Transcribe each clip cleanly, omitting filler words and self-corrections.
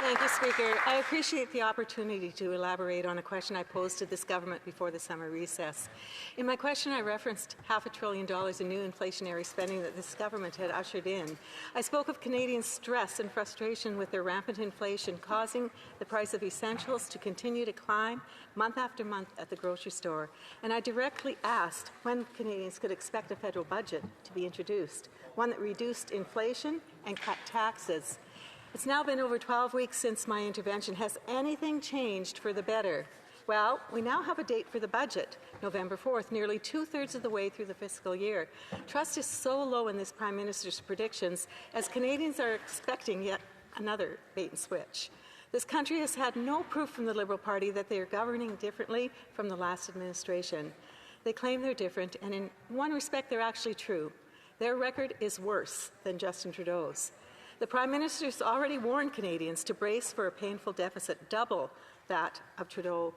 Thank you, Speaker. I appreciate the opportunity to elaborate on a question I posed to this government before the summer recess. In my question, I referenced $500 billion in new inflationary spending that this government had ushered in. I spoke of Canadians' stress and frustration with their rampant inflation, causing the price of essentials to continue to climb month after month at the grocery store. And I directly asked when Canadians could expect a federal budget to be introduced, one that reduced inflation and cut taxes. It's now been over 12 weeks since my intervention. Has anything changed for the better? Well, we now have a date for the budget, November 4th, nearly two-thirds of the way through the fiscal year. Trust is so low in this Prime Minister's predictions as Canadians are expecting yet another bait and switch. This country has had no proof from the Liberal Party that they are governing differently from the last administration. They claim they're different, and in one respect, they're actually true. Their record is worse than Justin Trudeau's. The Prime Minister has already warned Canadians to brace for a painful deficit, double that of Trudeau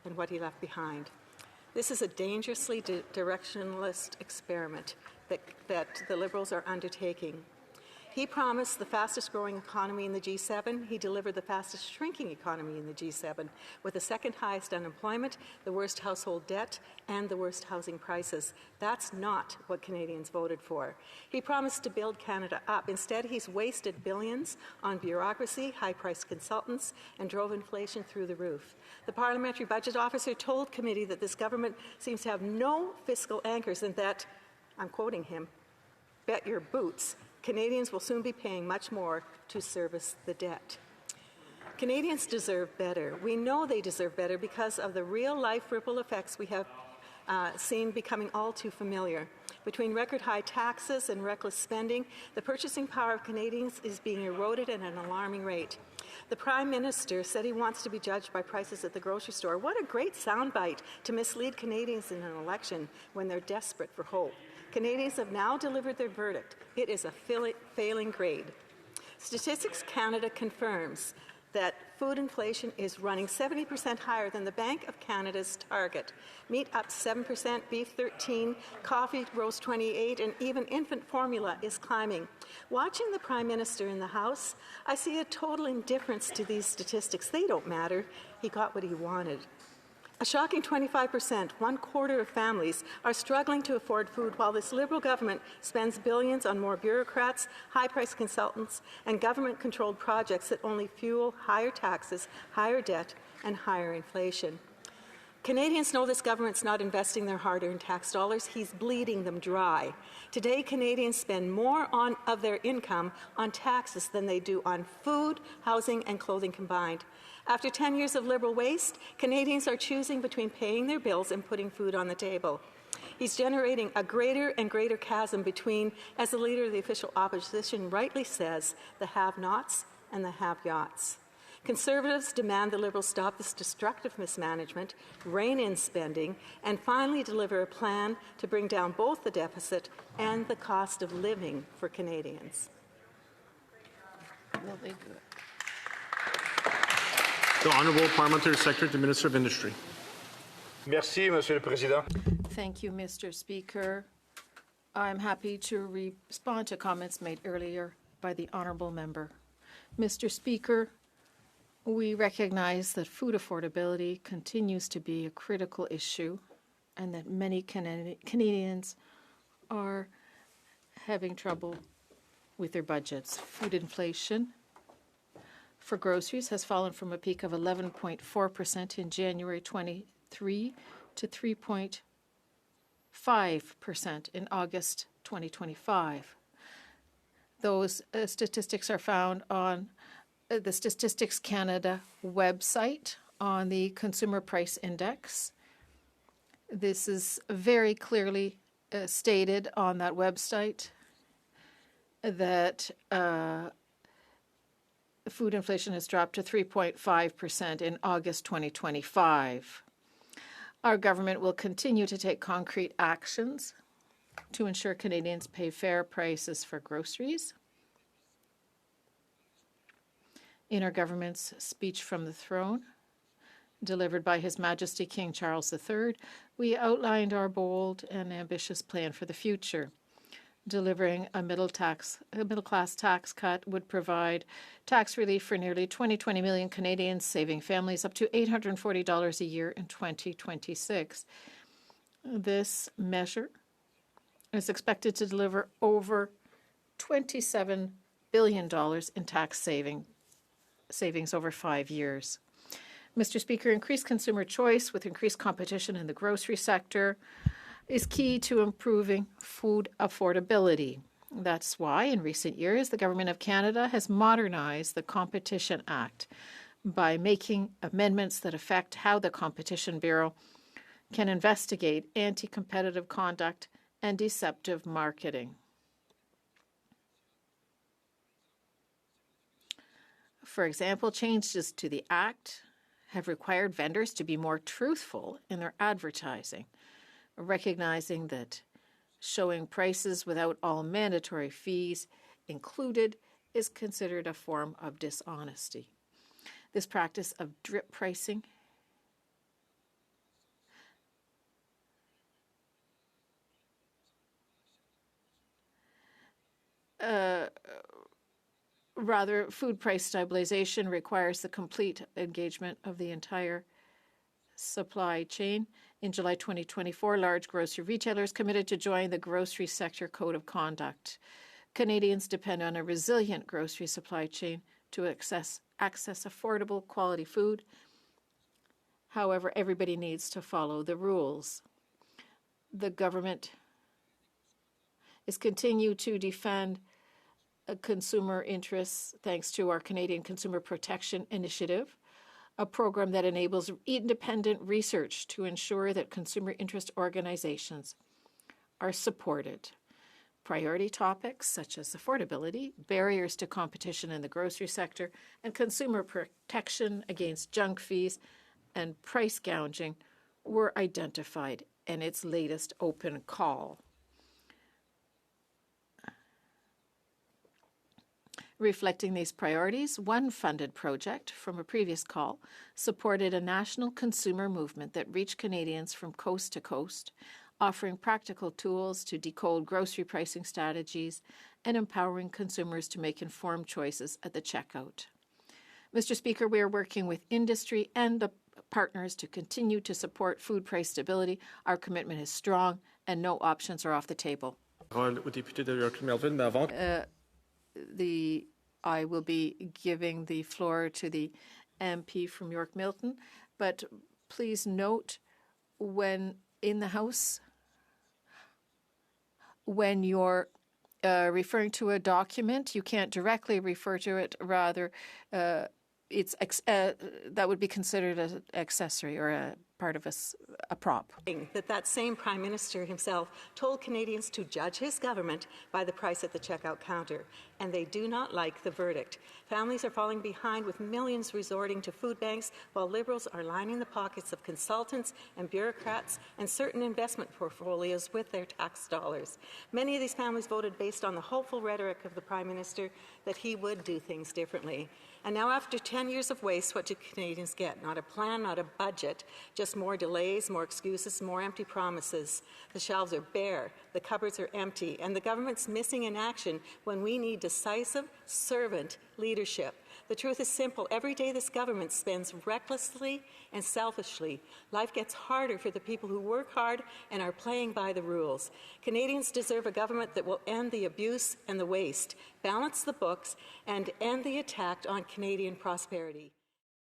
and what he left behind. This is a dangerously directionless experiment that the Liberals are undertaking. He promised the fastest growing economy in the G7. He delivered the fastest shrinking economy in the G7, with the second highest unemployment, the worst household debt, and the worst housing prices. That's not what Canadians voted for. He promised to build Canada up. Instead, he's wasted billions on bureaucracy, high-priced consultants, and drove inflation through the roof. The Parliamentary Budget Officer told committee that this government seems to have no fiscal anchors and that, I'm quoting him, bet your boots, Canadians will soon be paying much more to service the debt. Canadians deserve better. We know they deserve better because of the real-life ripple effects we have seen becoming all too familiar. Between record-high taxes and reckless spending, the purchasing power of Canadians is being eroded at an alarming rate. The Prime Minister said he wants to be judged by prices at the grocery store. What a great soundbite to mislead Canadians in an election when they're desperate for hope. Canadians have now delivered their verdict. It is a failing grade. Statistics Canada confirms that food inflation is running 70% higher than the Bank of Canada's target. Meat up 7%, beef 13%, coffee rose 28%, and even infant formula is climbing. Watching the Prime Minister in the House, I see a total indifference to these statistics. They don't matter. He got what he wanted. A shocking 25%, one-quarter of families, are struggling to afford food while this Liberal government spends billions on more bureaucrats, high-priced consultants, and government-controlled projects that only fuel higher taxes, higher debt, and higher inflation. Canadians know this government's not investing their hard-earned tax dollars. He's bleeding them dry. Today, Canadians spend more of their income on taxes than they do on food, housing, and clothing combined. After 10 years of Liberal waste, Canadians are choosing between paying their bills and putting food on the table. He's generating a greater and greater chasm between, as the Leader of the official opposition rightly says, the have-nots and the have-yachts. Conservatives demand the Liberals stop this destructive mismanagement, rein in spending, and finally deliver a plan to bring down both the deficit and the cost of living for Canadians. Will they do it? The Honourable Parliamentary Secretary to Minister of Industry. Merci, Monsieur le Président. Thank you, Mr. Speaker. I'm happy to respond to comments made earlier by the honourable member. Mr. Speaker, we recognize that food affordability continues to be a critical issue and that many Canadians are having trouble with their budgets. Food inflation for groceries has fallen from a peak of 11.4% in January 23 to 3.5% in August 2025. Those statistics are found on the Statistics Canada website on the Consumer Price Index. This is very clearly stated on that website that food inflation has dropped to 3.5% in August 2025. Our government will continue to take concrete actions to ensure Canadians pay fair prices for groceries. In our government's speech from the throne, delivered by His Majesty King Charles III, we outlined our bold and ambitious plan for the future. delivering a middle-class tax cut would provide tax relief for nearly 20 million Canadians, saving families up to $840 a year in 2026. This measure is expected to deliver over $27 billion in tax savings over 5 years. Mr. Speaker, increased consumer choice with increased competition in the grocery sector is key to improving food affordability. That's why, in recent years, the Government of Canada has modernized the Competition Act by making amendments that affect how the Competition Bureau can investigate anti-competitive conduct and deceptive marketing. For example, changes to the Act have required vendors to be more truthful in their advertising, recognizing that showing prices without all mandatory fees included is considered a form of dishonesty. This practice of drip pricing food price stabilization requires the complete engagement of the entire supply chain. In July 2024, large grocery retailers committed to join the Grocery Sector Code of Conduct. Canadians depend on a resilient grocery supply chain to access affordable quality food. However, everybody needs to follow the rules. The government is continue to defend consumer interests thanks to our Canadian Consumer Protection Initiative, a program that enables independent research to ensure that consumer interest organizations are supported. Priority topics such as affordability, barriers to competition in the grocery sector, and consumer protection against junk fees and price gouging were identified in its latest open call. Reflecting these priorities, one funded project from a previous call supported a national consumer movement that reached Canadians from coast to coast, offering practical tools to decode grocery pricing strategies and empowering consumers to make informed choices at the checkout. Mr. Speaker, we are working with industry and the partners to continue to support food price stability. Our commitment is strong and no options are off the table. I will be giving the floor to the MP from York Milton, but please note when in the House, when you're referring to a document, you can't directly refer to it. Rather, that would be considered an accessory or a part of a prop. That same Prime Minister himself told Canadians to judge his government by the price at the checkout counter, and they do not like the verdict. Families are falling behind with millions resorting to food banks, while Liberals are lining the pockets of consultants and bureaucrats and certain investment portfolios with their tax dollars. Many of these families voted based on the hopeful rhetoric of the Prime Minister that he would do things differently. And now, after 10 years of waste, what do Canadians get? Not a plan, not a budget, just more delays, more excuses, more empty promises. The shelves are bare, the cupboards are empty, and the government's missing in action when we need decisive, servant leadership. The truth is simple. Every day this government spends recklessly and selfishly. Life gets harder for the people who work hard and are playing by the rules. Canadians deserve a government that will end the abuse and the waste, balance the books, and end the attack on Canadian prosperity.